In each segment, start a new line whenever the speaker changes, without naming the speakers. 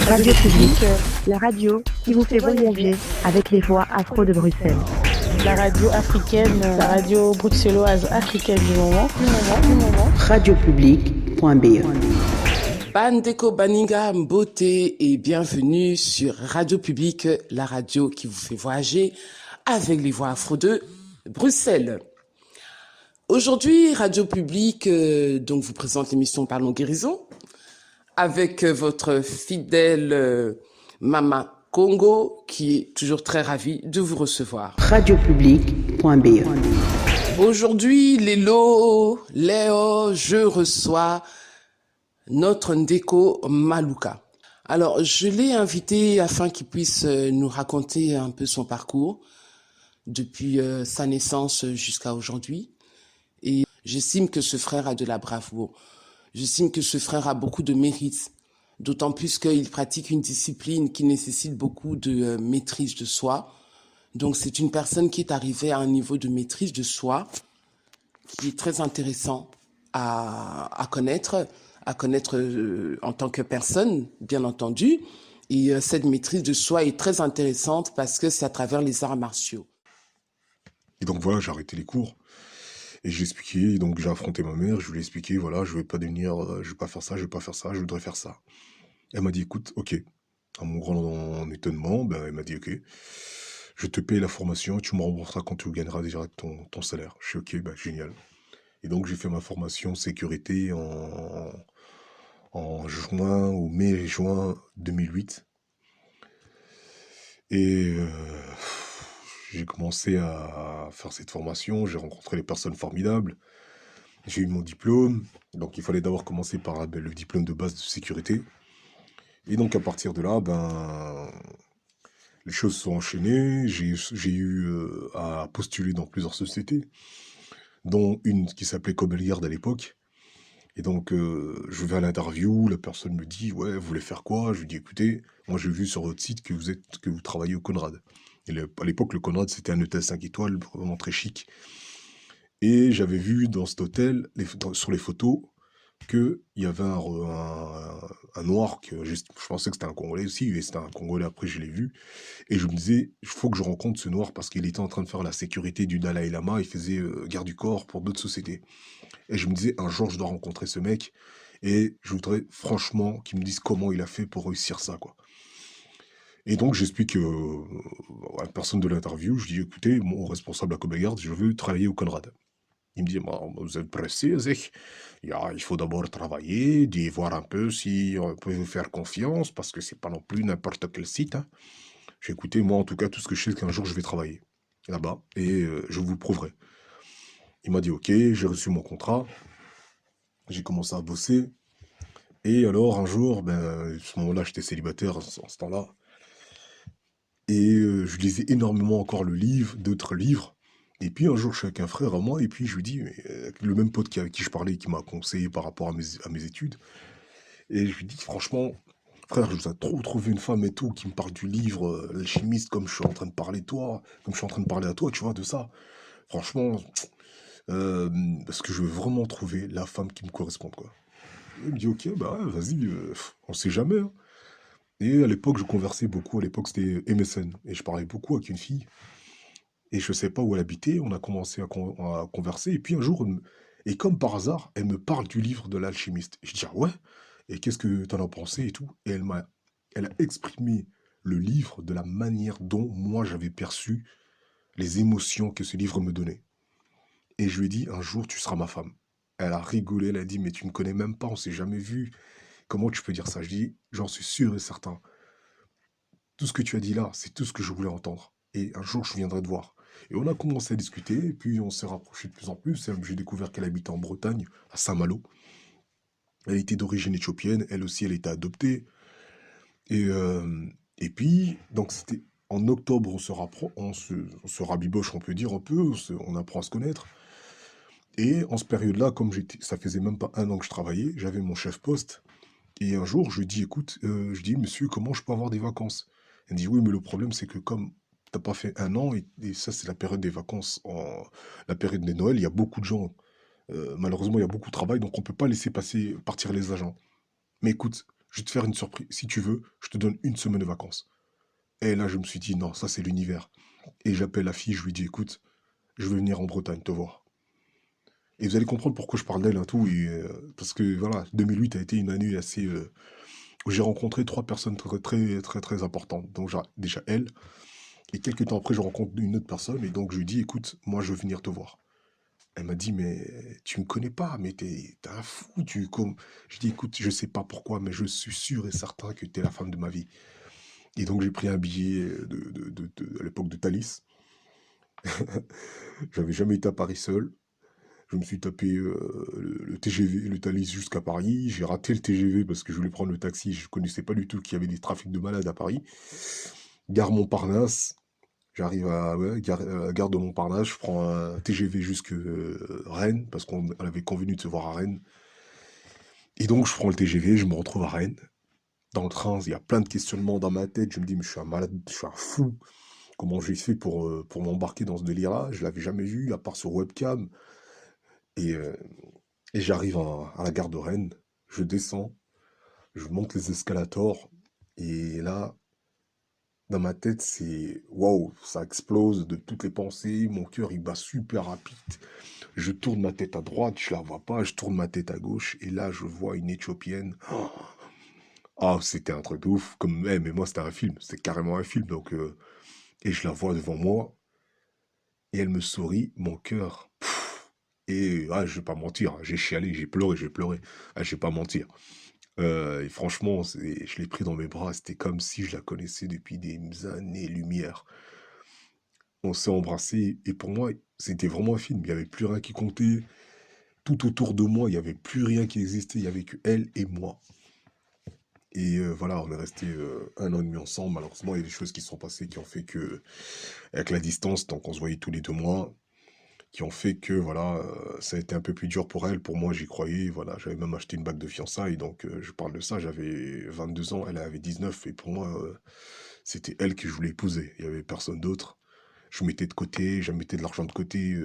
Radio Publique, la radio qui vous fait voyager avec les voix afro de Bruxelles.
La radio africaine, la radio bruxelloise africaine du moment.
Radiopublique.be.
Bandeko Baninga Mboté et bienvenue sur Radio Publique, la radio qui vous fait voyager avec les voix afro de Bruxelles. Aujourd'hui, Radio Publique donc vous présente l'émission Parlons Guérison avec votre fidèle Mama Congo qui est toujours très ravie de vous recevoir.
Radiopublique.be.
Aujourd'hui, Léo, je reçois notre Ndeko Maluka. Alors, je l'ai invité afin qu'il puisse nous raconter un peu son parcours depuis sa naissance jusqu'à aujourd'hui. Et j'estime que ce frère a de la bravoure. J'estime que ce frère a beaucoup de mérite, d'autant plus qu'il pratique une discipline qui nécessite beaucoup de maîtrise de soi. Donc, c'est une personne qui est arrivée à un niveau de maîtrise de soi qui est très intéressant à connaître en tant que personne, bien entendu. Et cette maîtrise de soi est très intéressante parce que c'est à travers les arts martiaux.
Et donc voilà, j'ai arrêté les cours. Et j'ai expliqué, donc j'ai affronté ma mère, je lui ai expliqué, voilà, je vais pas devenir, je vais pas faire ça, je vais pas faire ça, je voudrais faire ça. Elle m'a dit, écoute, ok. À mon grand étonnement, ben, elle m'a dit, ok, je te paye la formation, tu me rembourseras quand tu gagneras déjà ton salaire. Je suis ok, ben, génial. Et donc j'ai fait ma formation sécurité en juin ou mai-juin 2008. Et j'ai commencé à faire cette formation, j'ai rencontré des personnes formidables, j'ai eu mon diplôme, donc il fallait d'abord commencer par le diplôme de base de sécurité. Et donc à partir de là, les choses se sont enchaînées, j'ai eu à postuler dans plusieurs sociétés, dont une qui s'appelait Cobelgarde à l'époque. Et donc je vais à l'interview, la personne me dit « Ouais, vous voulez faire quoi ?» Je lui dis « Écoutez, moi j'ai vu sur votre site que vous travaillez au Conrad. » Et à l'époque, le Conrad, c'était un hôtel 5 étoiles, vraiment très chic. Et j'avais vu dans cet hôtel, sur les photos, qu'il y avait un noir, je pensais que c'était un Congolais aussi, et c'était un Congolais, après je l'ai vu. Et je me disais, il faut que je rencontre ce noir parce qu'il était en train de faire la sécurité du Dalai Lama, il faisait garde du corps pour d'autres sociétés. Et je me disais, un jour, je dois rencontrer ce mec, et je voudrais franchement qu'il me dise comment il a fait pour réussir ça, quoi. Et donc, j'explique à la personne de l'interview, je dis, écoutez, mon responsable à Kobegarde, je veux travailler au Conrad. Il me dit, vous êtes pressé, zeg. Il faut d'abord travailler, voir un peu si on peut vous faire confiance, parce que c'est pas non plus n'importe quel site. Hein. J'ai écouté, moi, en tout cas, tout ce que je sais, c'est qu'un jour, je vais travailler là-bas, et je vous le prouverai. Il m'a dit, ok, j'ai reçu mon contrat, j'ai commencé à bosser, et alors, un jour, à ce moment-là, j'étais célibataire, en ce temps-là, et je lisais énormément encore d'autres livres. Et puis un jour, je suis avec un frère à moi, et puis je lui dis, le même pote avec qui je parlais, qui m'a conseillé par rapport à mes études, et je lui dis, franchement, frère, je vous ai trop trouvé une femme et tout, qui me parle du livre, L'Alchimiste, comme je suis en train de parler comme je suis en train de parler à toi, tu vois, de ça. Franchement, parce que je veux vraiment trouver la femme qui me corresponde, quoi. Et il me dit, ok, bah ouais, vas-y, on sait jamais, hein. Et à l'époque, je conversais beaucoup. À l'époque, c'était MSN. Et je parlais beaucoup avec une fille. Et je ne sais pas où elle habitait. On a commencé à converser. Et puis un jour, et comme par hasard, elle me parle du livre de l'alchimiste. Et je dis, ah ouais? Et qu'est-ce que tu en as pensé et tout? Et elle a exprimé le livre de la manière dont moi j'avais perçu les émotions que ce livre me donnait. Et je lui ai dit, un jour, tu seras ma femme. Elle a rigolé. Elle a dit, mais tu me connais même pas. On s'est jamais vu. Comment tu peux dire ça? Je dis, j'en suis sûr et certain. Tout ce que tu as dit là, c'est tout ce que je voulais entendre. Et un jour, je viendrai te voir. Et on a commencé à discuter, et puis on s'est rapprochés de plus en plus. J'ai découvert qu'elle habitait en Bretagne, à Saint-Malo. Elle était d'origine éthiopienne, elle aussi, elle était adoptée. Et, et puis, donc c'était en octobre, on se rabiboche, on peut dire un peu, on apprend à se connaître. Et en cette période-là, comme ça faisait même pas 1 an que je travaillais, j'avais mon chef-poste. Et un jour, je lui dis, écoute, je dis, monsieur, comment je peux avoir des vacances? Elle me dit, oui, mais le problème, c'est que comme t'as pas fait 1 an, et ça, c'est la période des vacances, la période des Noël, il y a beaucoup de gens. Malheureusement, il y a beaucoup de travail, donc on peut pas laisser partir les agents. Mais écoute, je vais te faire une surprise. Si tu veux, je te donne 1 semaine de vacances. Et là, je me suis dit, non, ça, c'est l'univers. Et j'appelle la fille, je lui dis, écoute, je veux venir en Bretagne te voir. Et vous allez comprendre pourquoi je parle d'elle et tout. Parce que, voilà, 2008 a été une année assez... où j'ai rencontré 3 personnes très importantes. Donc, déjà elle. Et quelques temps après, je rencontre une autre personne. Et donc, je lui dis, écoute, moi, je veux venir te voir. Elle m'a dit, mais tu me connais pas, mais t'es un fou. Je dis, écoute, je sais pas pourquoi, mais je suis sûr et certain que t'es la femme de ma vie. Et donc, j'ai pris un billet à l'époque de Thalys. J'avais jamais été à Paris seul. Je me suis tapé le TGV, le Thalys jusqu'à Paris. J'ai raté le TGV parce que je voulais prendre le taxi. Je connaissais pas du tout qu'il y avait des trafics de malades à Paris. Gare Montparnasse. J'arrive à gare de Montparnasse. Je prends un TGV jusque Rennes parce qu'on avait convenu de se voir à Rennes. Et donc, je prends le TGV, je me retrouve à Rennes. Dans le train, il y a plein de questionnements dans ma tête. Je me dis, mais je suis un malade, je suis un fou. Comment j'ai fait pour m'embarquer dans ce délire-là? Je l'avais jamais vu, à part sur webcam. Et, et j'arrive à la gare de Rennes. Je descends, je monte les escalators. Et là, dans ma tête, c'est waouh, ça explose de toutes les pensées. Mon cœur, il bat super rapide. Je tourne ma tête à droite, je la vois pas. Je tourne ma tête à gauche. Et là, je vois une Éthiopienne. Ah, c'était un truc de ouf. Mais moi, c'était un film. C'était carrément un film. Donc, et je la vois devant moi. Et elle me sourit. Mon cœur. Et je vais pas mentir. J'ai chialé, j'ai pleuré. Ah, je vais pas mentir. Et franchement, je l'ai pris dans mes bras. C'était comme si je la connaissais depuis des années-lumière. On s'est embrassés. Et pour moi, c'était vraiment un film. Il n'y avait plus rien qui comptait. Tout autour de moi, il n'y avait plus rien qui existait. Il n'y avait que elle et moi. Et voilà, on est resté 1 an et demi ensemble. Malheureusement, il y a des choses qui sont passées qui ont fait que, avec la distance, tant qu'on se voyait tous les 2 mois, qui ont fait que, voilà, ça a été un peu plus dur pour elle. Pour moi, j'y croyais. Voilà, j'avais même acheté une bague de fiançailles. Donc, je parle de ça. J'avais 22 ans, elle avait 19. Et pour moi, c'était elle que je voulais épouser. Il n'y avait personne d'autre. Je mettais de côté, je mettais de l'argent de côté.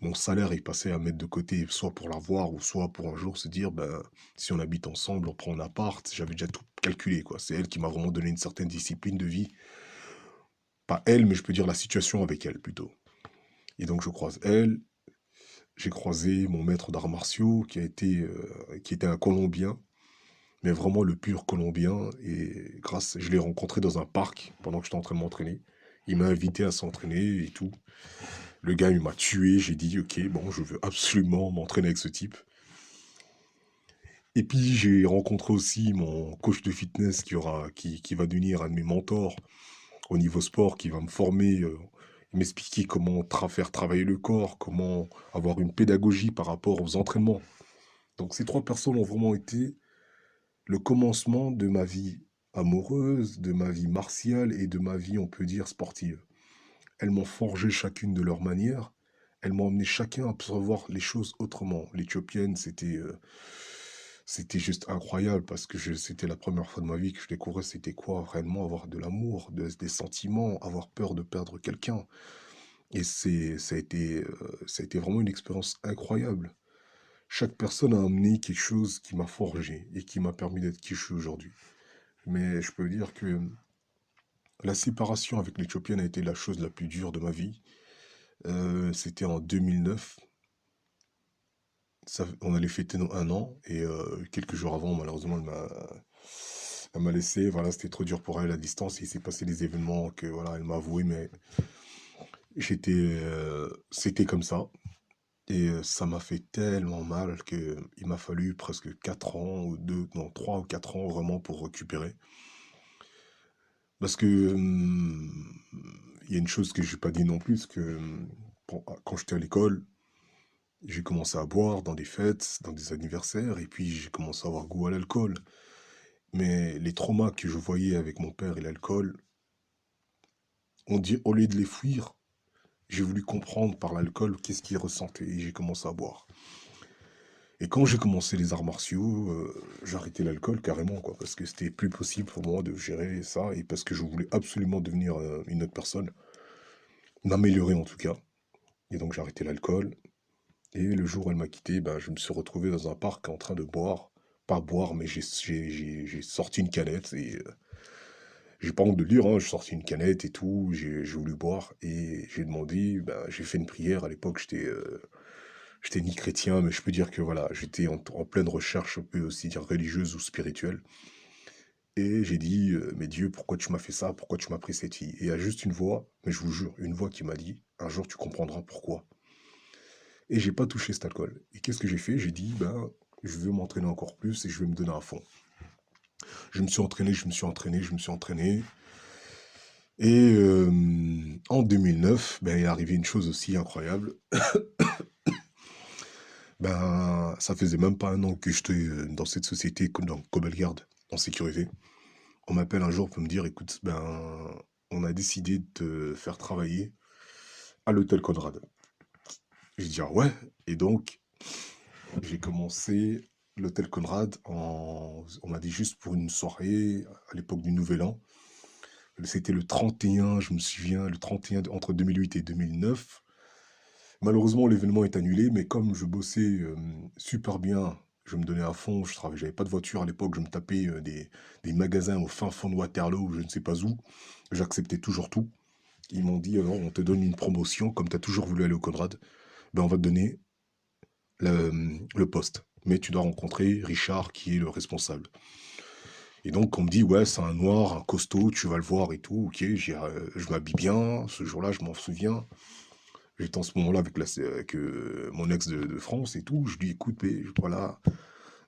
Mon salaire, il passait à mettre de côté, soit pour la voir, ou soit pour un jour se dire, ben, si on habite ensemble, on prend un appart. J'avais déjà tout calculé, quoi. C'est elle qui m'a vraiment donné une certaine discipline de vie. Pas elle, mais je peux dire la situation avec elle, plutôt. Et donc, je croise elle. J'ai croisé mon maître d'arts martiaux, qui était un Colombien, mais vraiment le pur Colombien. Et je l'ai rencontré dans un parc pendant que j'étais en train de m'entraîner. Il m'a invité à s'entraîner et tout. Le gars, il m'a tué. J'ai dit, ok, bon, je veux absolument m'entraîner avec ce type. Et puis, j'ai rencontré aussi mon coach de fitness qui va devenir un de mes mentors au niveau sport, qui va me former, m'expliquer comment faire travailler le corps, comment avoir une pédagogie par rapport aux entraînements. Donc, ces 3 personnes ont vraiment été le commencement de ma vie amoureuse, de ma vie martiale et de ma vie, on peut dire, sportive. Elles m'ont forgé chacune de leur manière. Elles m'ont emmené chacun à percevoir les choses autrement. L'Éthiopienne, c'était juste incroyable parce que c'était la première fois de ma vie que je découvrais c'était quoi réellement avoir de l'amour, des sentiments, avoir peur de perdre quelqu'un. Et ça a été vraiment une expérience incroyable. Chaque personne a amené quelque chose qui m'a forgé et qui m'a permis d'être qui je suis aujourd'hui. Mais je peux dire que la séparation avec l'Éthiopienne a été la chose la plus dure de ma vie. C'était en 2009. On allait fêter nos 1 an et quelques jours avant, malheureusement, elle m'a laissé. Voilà, c'était trop dur pour elle à distance. Il s'est passé des événements que voilà, elle m'a avoué, mais c'était comme ça. Et ça m'a fait tellement mal que il m'a fallu presque 4 ans ou 3 ou 4 ans vraiment pour récupérer. Parce que il y a une chose que j'ai pas dit non plus, que quand j'étais à l'école, j'ai commencé à boire dans des fêtes, dans des anniversaires, et puis j'ai commencé à avoir goût à l'alcool. Mais les traumas que je voyais avec mon père et l'alcool, au lieu de les fuir, j'ai voulu comprendre par l'alcool qu'est-ce qu'il ressentait, et j'ai commencé à boire. Et quand j'ai commencé les arts martiaux, j'ai arrêté l'alcool carrément, quoi, parce que c'était plus possible pour moi de gérer ça, et parce que je voulais absolument devenir une autre personne, m'améliorer en tout cas. Et donc j'ai arrêté l'alcool. Et le jour où elle m'a quitté, ben, je me suis retrouvé dans un parc en train de boire pas boire, mais j'ai sorti une canette et j'ai pas honte de le dire, hein, j'ai sorti une canette et tout, j'ai voulu boire et j'ai demandé, ben, j'ai fait une prière. À l'époque, j'étais ni chrétien, mais je peux dire que voilà, j'étais en pleine recherche, on peut aussi dire religieuse ou spirituelle. Et j'ai dit, mais Dieu, pourquoi tu m'as fait ça? Pourquoi tu m'as pris cette fille? Et il y a juste une voix, mais je vous jure, une voix qui m'a dit, un jour tu comprendras pourquoi. Et j'ai pas touché cet alcool. Et qu'est-ce que j'ai fait? J'ai dit, ben, je veux m'entraîner encore plus et je vais me donner à fond. Je me suis entraîné, je me suis entraîné, je me suis entraîné. Et en 2009, ben, il est arrivé une chose aussi incroyable. Ben, ça faisait même pas un an que j'étais dans cette société, dans Cobelgarde, en sécurité. On m'appelle un jour pour me dire, écoute, ben, on a décidé de te faire travailler à l'hôtel Conrad. J'ai dit, ah ouais. Et donc, j'ai commencé l'hôtel Conrad on m'a dit juste pour une soirée, à l'époque du Nouvel An. C'était le 31, je me souviens, le 31 entre 2008 et 2009. Malheureusement, l'événement est annulé, mais comme je bossais super bien, je me donnais à fond, j'avais pas de voiture à l'époque, je me tapais des magasins au fin fond de Waterloo, ou je ne sais pas où. J'acceptais toujours tout. Ils m'ont dit, alors, on te donne une promotion, comme tu as toujours voulu aller au Conrad, ben, on va te donner le poste. Mais tu dois rencontrer Richard, qui est le responsable. Et donc, on me dit, ouais, c'est un noir, un costaud, tu vas le voir et tout. Ok, je m'habille bien. Ce jour-là, je m'en souviens. J'étais en ce moment-là avec mon ex de France et tout. Je lui dis, écoute, mais, voilà,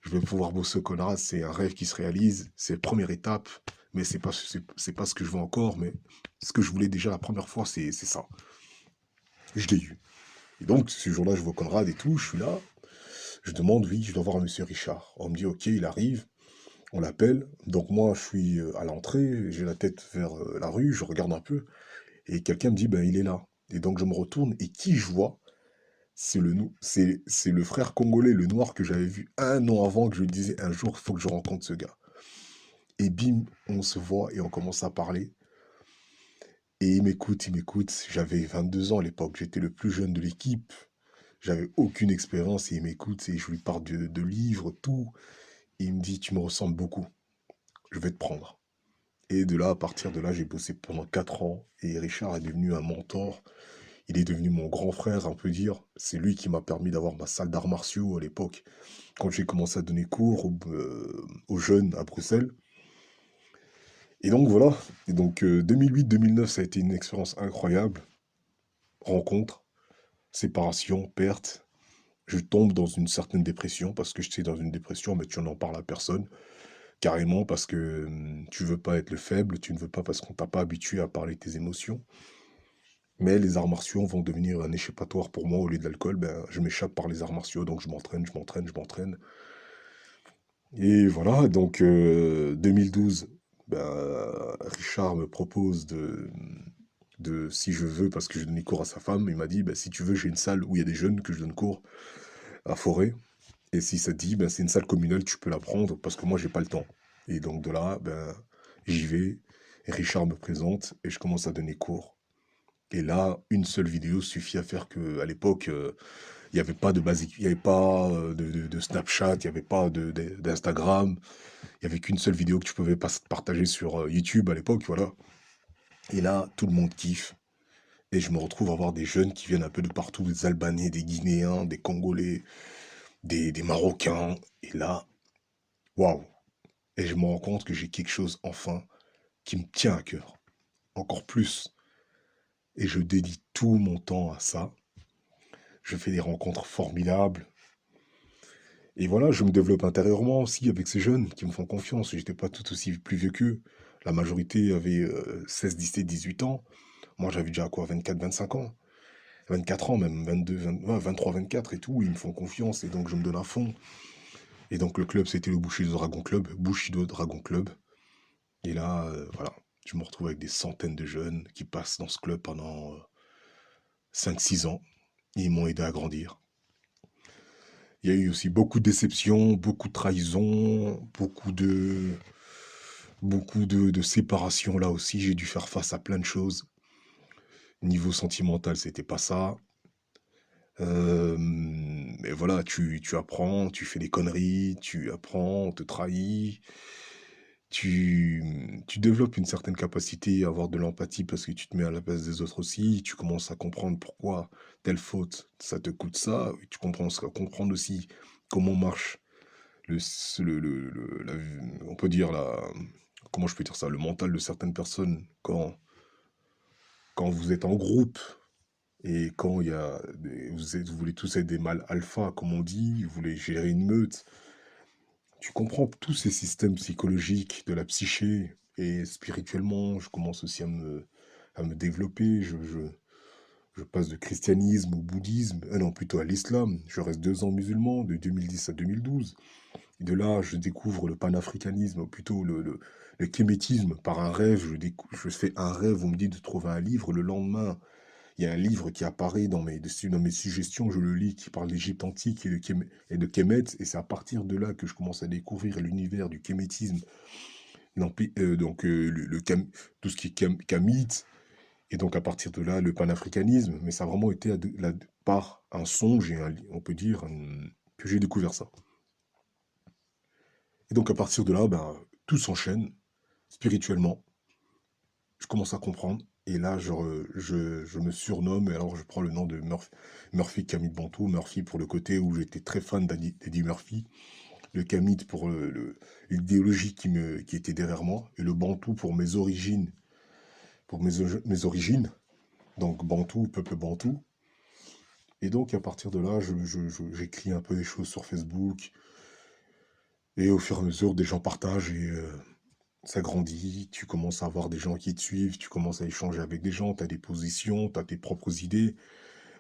je vais pouvoir bosser au Conrad. C'est un rêve qui se réalise. C'est la première étape. Mais c'est pas ce que je veux encore. Mais ce que je voulais déjà la première fois, c'est ça. Je l'ai eu. Et donc, ce jour-là, je vois Conrad et tout. Je suis là. Je demande, oui, je dois voir monsieur Richard. On me dit, ok, il arrive. On l'appelle. Donc moi, je suis à l'entrée, j'ai la tête vers la rue, je regarde un peu, et quelqu'un me dit, ben il est là. Et donc je me retourne, et qui je vois? C'est le frère congolais, le noir que j'avais vu un an avant, que je lui disais, un jour, il faut que je rencontre ce gars. Et bim, on se voit, et on commence à parler. Et il m'écoute, j'avais 22 ans à l'époque, j'étais le plus jeune de l'équipe, j'avais aucune expérience, et il m'écoute, et je lui parle de livres, tout. Et il me dit, tu me ressembles beaucoup, je vais te prendre. Et de là, à partir de là, j'ai bossé pendant 4 ans. Et Richard est devenu un mentor. Il est devenu mon grand frère, on peut dire. C'est lui qui m'a permis d'avoir ma salle d'arts martiaux à l'époque. Quand j'ai commencé à donner cours aux jeunes à Bruxelles. Et donc voilà. Et donc 2008-2009, ça a été une expérience incroyable. Rencontre, séparation, perte. Je tombe dans une certaine dépression parce que j'étais dans une dépression, mais tu n'en parles à personne. Carrément parce que tu veux pas être le faible, tu ne veux pas parce qu'on t'a pas habitué à parler de tes émotions. Mais les arts martiaux vont devenir un échappatoire pour moi au lieu de l'alcool. Ben, je m'échappe par les arts martiaux, donc je m'entraîne, je m'entraîne, je m'entraîne. Et voilà, donc 2012, ben, Richard me propose si je veux, parce que je donnais cours à sa femme, il m'a dit, ben, si tu veux, j'ai une salle où il y a des jeunes que je donne cours à Forêt. Et si ça te dit, ben, c'est une salle communale, tu peux la prendre parce que moi, j'ai pas le temps. Et donc de là, ben, j'y vais. Et Richard me présente et je commence à donner cours. Et là, une seule vidéo suffit à faire que, à l'époque, il n'y avait pas de basique, il n'y avait pas de Snapchat, il n'y avait pas d'Instagram. Il n'y avait qu'une seule vidéo que tu pouvais partager sur YouTube à l'époque, voilà. Et là, tout le monde kiffe. Et je me retrouve à voir des jeunes qui viennent un peu de partout, des Albanais, des Guinéens, des Congolais, des Marocains. Et là, waouh! Et je me rends compte que j'ai quelque chose, enfin, qui me tient à cœur. Encore plus. Et je dédie tout mon temps à ça. Je fais des rencontres formidables. Et voilà, je me développe intérieurement aussi avec ces jeunes qui me font confiance. J'étais pas tout aussi plus vieux qu'eux. La majorité avait 16, 17, 18 ans. Moi, j'avais déjà quoi, 24, 25 ans. 24 ans même, 22, 20, 23, 24 et tout. Ils me font confiance et donc je me donne à fond. Et donc le club, c'était le Bushido Dragon Club. Bushido Dragon Club. Et là, voilà, je me retrouve avec des centaines de jeunes qui passent dans ce club pendant 5-6 ans. Ils m'ont aidé à grandir. Il y a eu aussi beaucoup de déceptions, beaucoup de trahisons, beaucoup de séparations là aussi. J'ai dû faire face à plein de choses. Niveau sentimental, c'était pas ça. mais voilà, tu apprends, tu fais des conneries, tu apprends, on te trahit, tu développes une certaine capacité à avoir de l'empathie parce que tu te mets à la place des autres aussi, tu commences à comprendre pourquoi telle faute, ça te coûte ça, tu commences à comprendre aussi comment marche on peut dire comment je peux dire ça, le mental de certaines personnes quand vous êtes en groupe et quand vous voulez tous être des mâles alpha, comme on dit, vous voulez gérer une meute. Tu comprends tous ces systèmes psychologiques de la psyché et spirituellement, je commence aussi à me développer. Je passe de christianisme au bouddhisme, non, plutôt à l'islam. Je reste 2 ans musulman, de 2010 à 2012. Et de là, je découvre le panafricanisme, ou plutôt le kémétisme par un rêve. Je fais un rêve, on me dit de trouver un livre. Le lendemain, il y a un livre qui apparaît dans mes suggestions, je le lis, qui parle d'Égypte antique et de Kémet. Et c'est à partir de là que je commence à découvrir l'univers du kémétisme, tout ce qui est kamite. Et donc à partir de là, le panafricanisme. Mais ça a vraiment été par un songe et on peut dire que j'ai découvert ça. Et donc à partir de là, ben, tout s'enchaîne spirituellement. Je commence à comprendre. Et là, je me surnomme, et alors je prends le nom de Murphy Kamit Bantou. Murphy pour le côté où j'étais très fan d'Eddie Murphy. Le Kamit pour l'idéologie qui était derrière moi. Et le Bantou pour mes origines. Pour mes origines. Donc Bantou, peuple Bantou. Et donc à partir de là, j'écris un peu des choses sur Facebook. Et au fur et à mesure, des gens partagent et ça grandit. Tu commences à avoir des gens qui te suivent, tu commences à échanger avec des gens, tu as des positions, tu as tes propres idées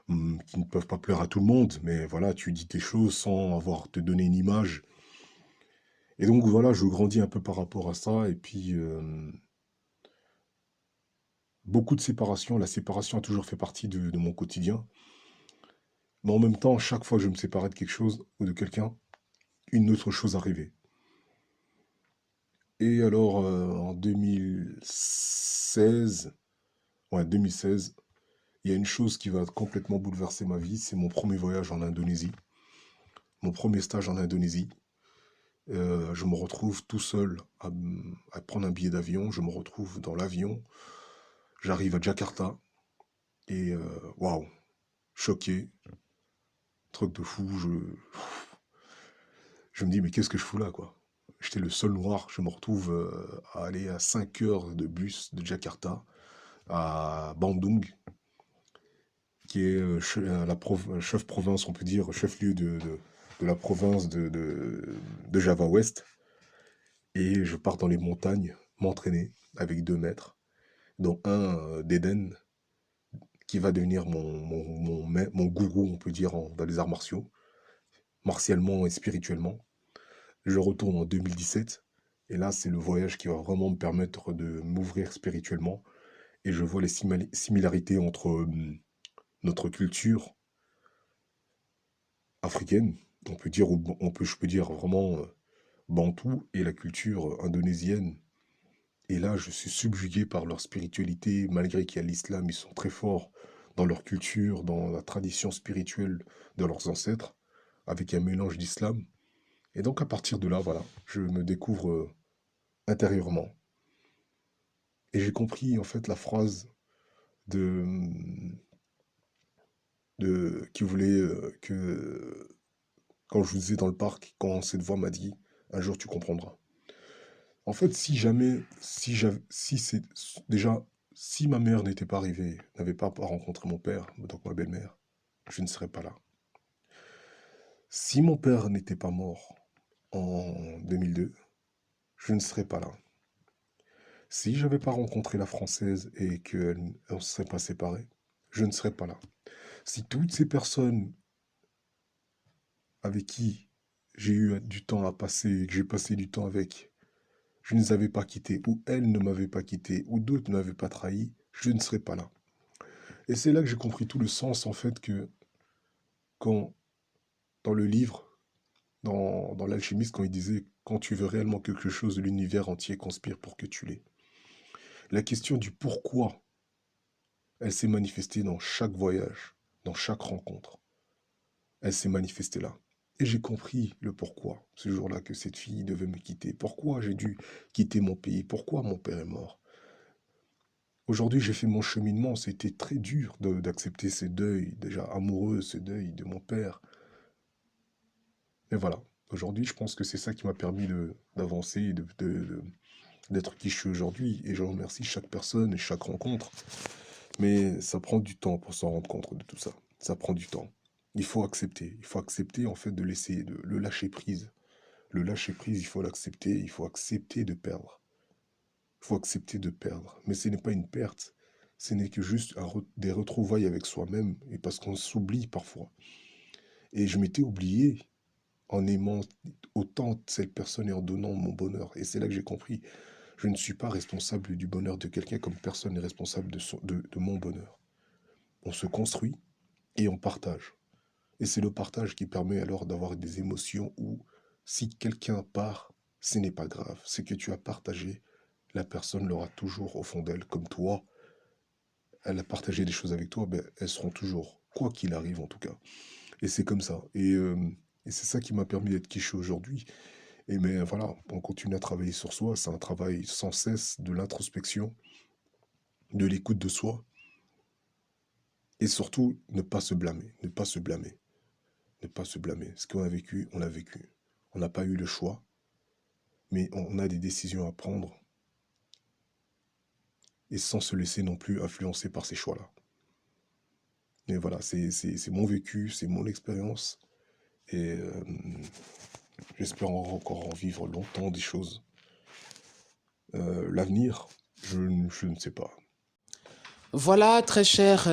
qui ne peuvent pas plaire à tout le monde. Mais voilà, tu dis tes choses sans avoir te donner une image. Et donc voilà, je grandis un peu par rapport à ça. Et puis, beaucoup de séparation. La séparation a toujours fait partie de mon quotidien. Mais en même temps, chaque fois que je me séparais de quelque chose ou de quelqu'un, une autre chose arrivait. Et alors, en 2016, il y a une chose qui va complètement bouleverser ma vie, c'est mon premier voyage en Indonésie, mon premier stage en Indonésie. Je me retrouve tout seul à prendre un billet d'avion, je me retrouve dans l'avion, j'arrive à Jakarta, et waouh, choqué, truc de fou, je me dis, mais qu'est-ce que je fous là, quoi? J'étais le seul noir, je me retrouve à aller à 5 heures de bus de Jakarta à Bandung, qui est chef province, on peut dire, chef-lieu de la province de Java Ouest. Et je pars dans les montagnes m'entraîner avec 2 maîtres, dont un d'Éden, qui va devenir mon gourou, on peut dire, dans les arts martiaux, martialement et spirituellement. Je retourne en 2017, et là, c'est le voyage qui va vraiment me permettre de m'ouvrir spirituellement. Et je vois les similarités entre notre culture africaine, je peux dire vraiment bantou, et la culture indonésienne. Et là, je suis subjugué par leur spiritualité, malgré qu'il y a l'islam, ils sont très forts dans leur culture, dans la tradition spirituelle de leurs ancêtres, avec un mélange d'islam. Et donc à partir de là, voilà, je me découvre intérieurement. Et j'ai compris en fait la phrase de, qui voulait que quand je vous disais dans le parc, quand cette voix m'a dit un jour tu comprendras. En fait, si ma mère n'était pas arrivée, n'avait pas rencontré mon père, donc ma belle-mère, je ne serais pas là. Si mon père n'était pas mort en 2002, je ne serais pas là. Si j'avais pas rencontré la française et qu'on ne serait pas séparés, je ne serais pas là. Si toutes ces personnes avec qui j'ai eu du temps à passer, que j'ai passé du temps avec, je ne les avais pas quittés, ou elles ne m'avaient pas quitté, ou d'autres ne m'avaient pas trahi, je ne serais pas là. Et c'est là que j'ai compris tout le sens, en fait, que quand, dans le livre, dans l'alchimiste, quand il disait « Quand tu veux réellement quelque chose, l'univers entier conspire pour que tu l'aies ». La question du pourquoi, elle s'est manifestée dans chaque voyage, dans chaque rencontre. elle s'est manifestée là. Et j'ai compris le pourquoi, ce jour-là, que cette fille devait me quitter. Pourquoi j'ai dû quitter mon pays? Pourquoi mon père est mort? Aujourd'hui, j'ai fait mon cheminement. C'était très dur d'accepter ce deuil, déjà amoureux, ce deuil de mon père. Mais voilà, aujourd'hui, je pense que c'est ça qui m'a permis d'avancer et d'être qui je suis aujourd'hui. Et je remercie chaque personne et chaque rencontre. Mais ça prend du temps pour s'en rendre compte de tout ça. Ça prend du temps. Il faut accepter en fait de laisser le lâcher prise. Le lâcher prise, il faut l'accepter, il faut accepter de perdre. Il faut accepter de perdre. Mais ce n'est pas une perte, ce n'est que juste des retrouvailles avec soi-même, et parce qu'on s'oublie parfois. Et je m'étais oublié en aimant autant cette personne et en donnant mon bonheur. Et c'est là que j'ai compris, je ne suis pas responsable du bonheur de quelqu'un comme personne n'est responsable de mon bonheur. On se construit et on partage. Et c'est le partage qui permet alors d'avoir des émotions où, si quelqu'un part, ce n'est pas grave. C'est que tu as partagé, la personne l'aura toujours au fond d'elle, comme toi. Elle a partagé des choses avec toi, ben, elles seront toujours, quoi qu'il arrive en tout cas. Et c'est comme ça. Et c'est ça qui m'a permis d'être qui je suis aujourd'hui. Et mais voilà, on continue à travailler sur soi. C'est un travail sans cesse de l'introspection, de l'écoute de soi. Et surtout, ne pas se blâmer, ne pas se blâmer. Ne pas se blâmer. Ce qu'on a vécu, on l'a vécu. On n'a pas eu le choix, mais on a des décisions à prendre et sans se laisser non plus influencer par ces choix-là. Mais voilà, c'est mon vécu, c'est mon expérience et j'espère encore en vivre longtemps des choses. L'avenir, je ne sais pas.
Voilà, très chers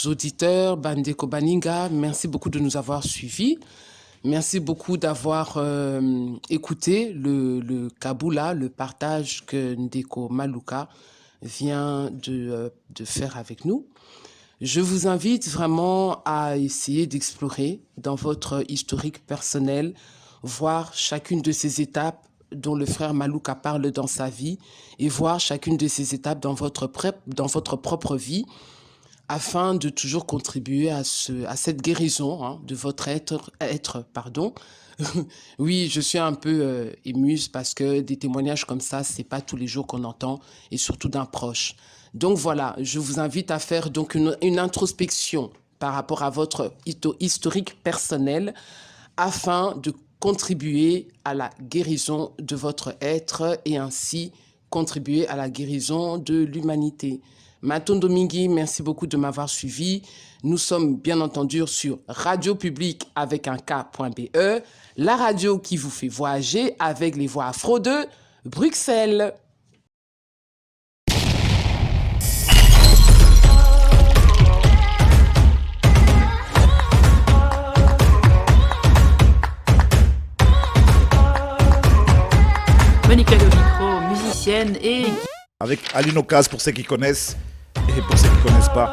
auditeurs, Bandeko Baninga, merci beaucoup de nous avoir suivis. Merci beaucoup d'avoir écouté le Kaboula, le partage que Ndeko Maluka vient de faire avec nous. Je vous invite vraiment à essayer d'explorer dans votre historique personnel, voir chacune de ces étapes dont le frère Maluka parle dans sa vie et voir chacune de ces étapes dans votre propre vie afin de toujours contribuer à cette guérison de votre être. Oui, je suis un peu émue parce que des témoignages comme ça, c'est pas tous les jours qu'on entend et surtout d'un proche. Donc voilà, je vous invite à faire donc une introspection par rapport à votre historique personnel afin de contribuer à la guérison de votre être et ainsi contribuer à la guérison de l'humanité. Matondo Mingi, merci beaucoup de m'avoir suivi. Nous sommes bien entendu sur Radio Publique avec un K.be, la radio qui vous fait voyager avec les voix afro de Bruxelles.
Monica Le micro, musicienne et...
Avec Aline Ocas pour ceux qui connaissent et pour ceux qui ne connaissent pas.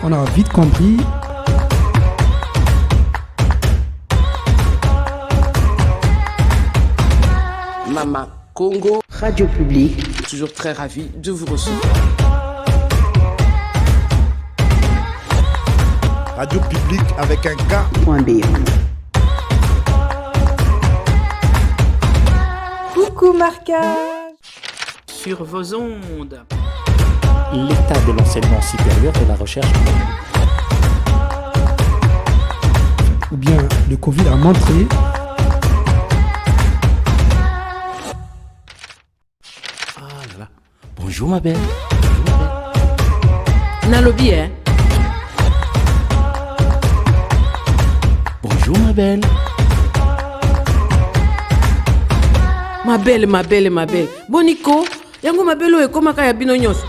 On a vite compris.
Mama Congo.
Radio Publique.
Toujours très ravi de vous recevoir.
Radio Publique avec un K.be.
Coucou marquage sur vos ondes.
L'état de l'enseignement supérieur et la recherche.
Ou bien le Covid a montré.
Ah là là. Bonjour ma belle.
Nalobi, hein?
Bonjour ma belle.
Ma belle. Boniko, yango ma belle oyo komaka ya bino nyonso.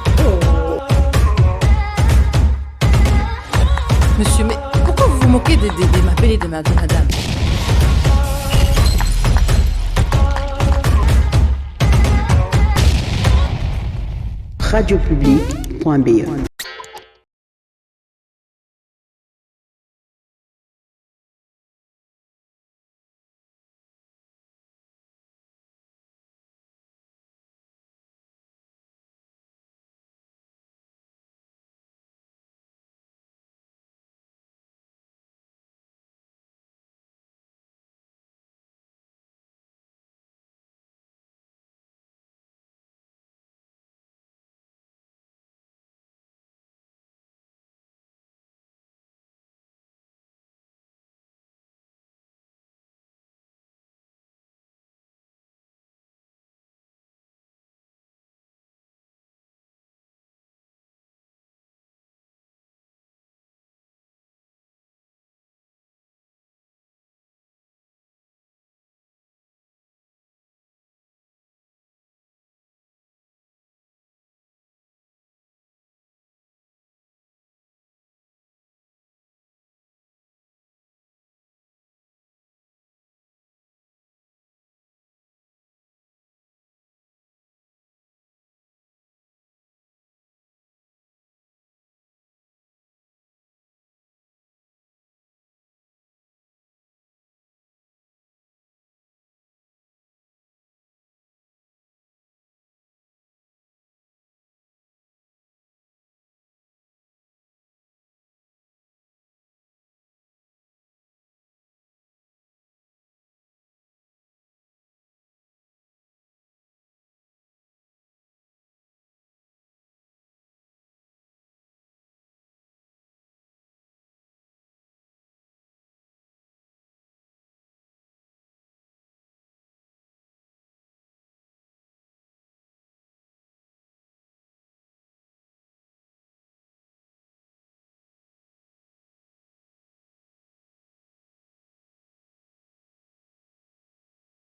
Monsieur, mais pourquoi vous vous moquez de ma belle et de madame?
Radiopublique.be